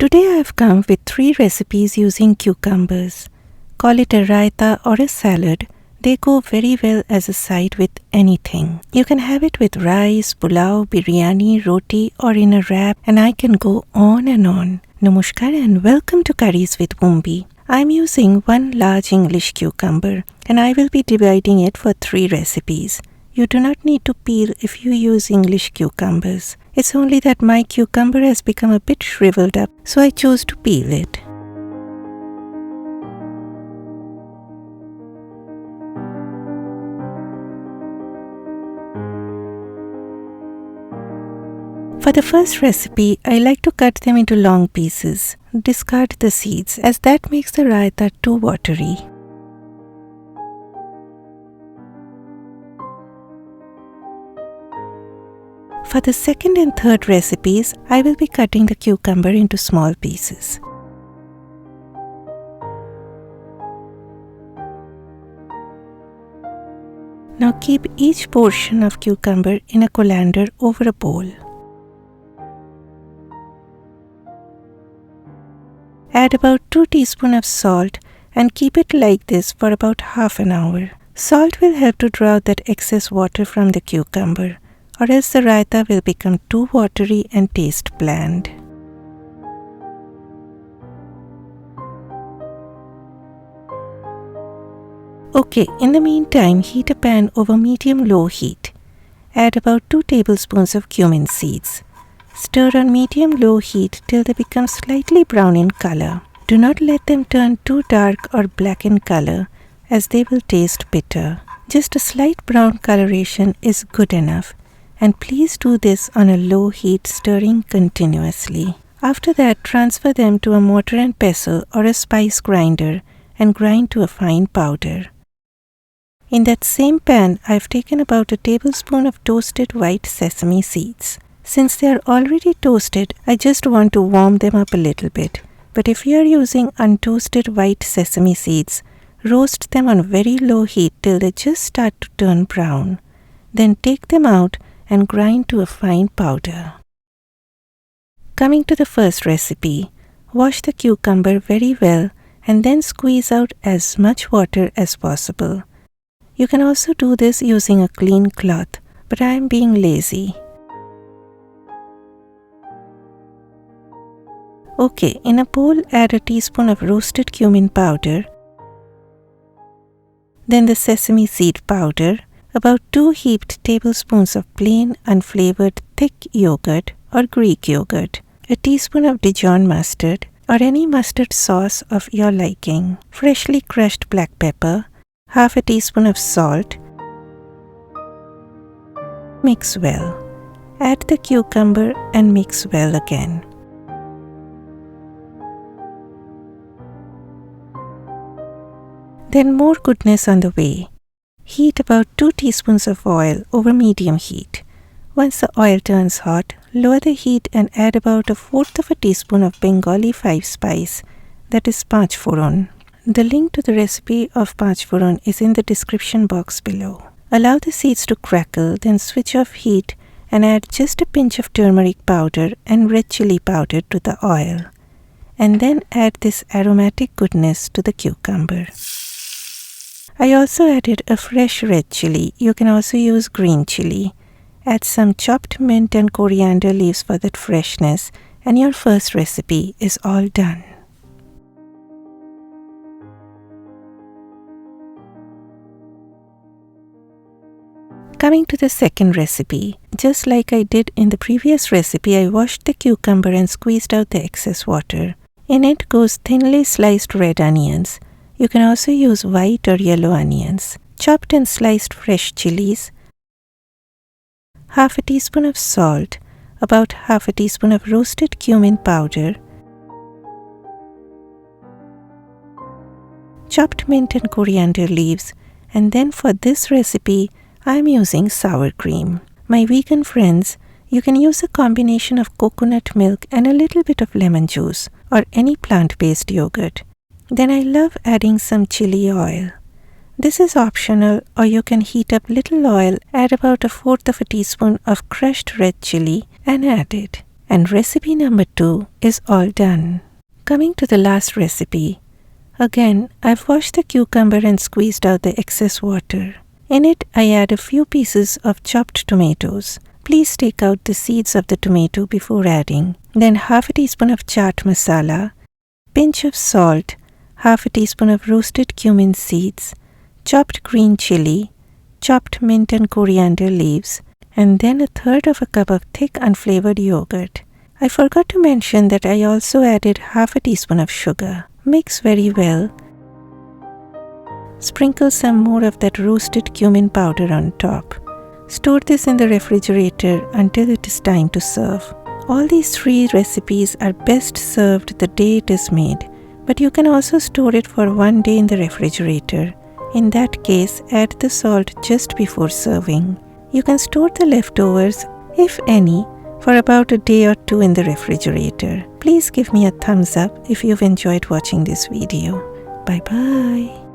Today I have come with 3 recipes using cucumbers. Call it a raita or a salad. They go very well as a side with anything. You can have it with rice, pulao, biryani, roti or in a wrap, and I can go on and on. Namaskar and welcome to Curries with Bumbi. I am using 1 large English cucumber and I will be dividing it for 3 recipes. You do not need to peel if you use English cucumbers. It's only that my cucumber has become a bit shriveled up, so I chose to peel it. For the first recipe, I like to cut them into long pieces. Discard the seeds as that makes the raita too watery. For the second and third recipes, I will be cutting the cucumber into small pieces. Now keep each portion of cucumber in a colander over a bowl. Add about 2 teaspoons of salt and keep it like this for about half an hour. Salt will help to draw out that excess water from the cucumber, or else the raita will become too watery and taste bland. Okay, in the meantime, heat a pan over medium-low heat. Add about 2 tablespoons of cumin seeds. Stir on medium-low heat till they become slightly brown in color. Do not let them turn too dark or black in color, as they will taste bitter. Just a slight brown coloration is good enough. And please do this on a low heat, stirring continuously. After that, transfer them to a mortar and pestle or a spice grinder and grind to a fine powder. In that same pan, I have taken about a tablespoon of toasted white sesame seeds. Since they are already toasted, I just want to warm them up a little bit. But if you are using untoasted white sesame seeds, roast them on very low heat till they just start to turn brown. Then take them out and grind to a fine powder. Coming to the first recipe, wash the cucumber very well and then squeeze out as much water as possible. You can also do this using a clean cloth, but I am being lazy. Okay, in a bowl add a teaspoon of roasted cumin powder, then the sesame seed powder, about 2 heaped tablespoons of plain unflavored thick yogurt or Greek yogurt, a teaspoon of Dijon mustard or any mustard sauce of your liking, freshly crushed black pepper, half a teaspoon of salt. Mix well. Add the cucumber and mix well again. Then more goodness on the way. Heat about 2 teaspoons of oil over medium heat. Once the oil turns hot, lower the heat and add about 1/4 teaspoon of Bengali 5 spice, that is panch phoron. The link to the recipe of panch phoron is in the description box below. Allow the seeds to crackle, then switch off heat and add just a pinch of turmeric powder and red chilli powder to the oil. And then add this aromatic goodness to the cucumber. I also added a fresh red chilli. You can also use green chilli. Add some chopped mint and coriander leaves for that freshness, and your first recipe is all done. Coming to the second recipe, just like I did in the previous recipe, I washed the cucumber and squeezed out the excess water. In it goes thinly sliced red onions. You can also use white or yellow onions, chopped and sliced fresh chillies, half a teaspoon of salt, about half a teaspoon of roasted cumin powder, chopped mint and coriander leaves, and then for this recipe, I am using sour cream. My vegan friends, you can use a combination of coconut milk and a little bit of lemon juice or any plant-based yogurt. Then I love adding some chili oil. This is optional, or you can heat up little oil, add about 1/4 teaspoon of crushed red chili and add it. And recipe number 2 is all done. Coming to the last recipe. Again, I've washed the cucumber and squeezed out the excess water. In it, I add a few pieces of chopped tomatoes. Please take out the seeds of the tomato before adding. Then half a teaspoon of chaat masala, pinch of salt, half a teaspoon of roasted cumin seeds, chopped green chilli, chopped mint and coriander leaves, and then a third of a cup of thick unflavored yogurt. I forgot to mention that I also added half a teaspoon of sugar. Mix very well. Sprinkle some more of that roasted cumin powder on top. Store this in the refrigerator until it is time to serve. All these 3 recipes are best served the day it is made, but you can also store it for 1 day in the refrigerator. In that case, add the salt just before serving. You can store the leftovers, if any, for about a day or 2 in the refrigerator. Please give me a thumbs up if you've enjoyed watching this video. Bye bye.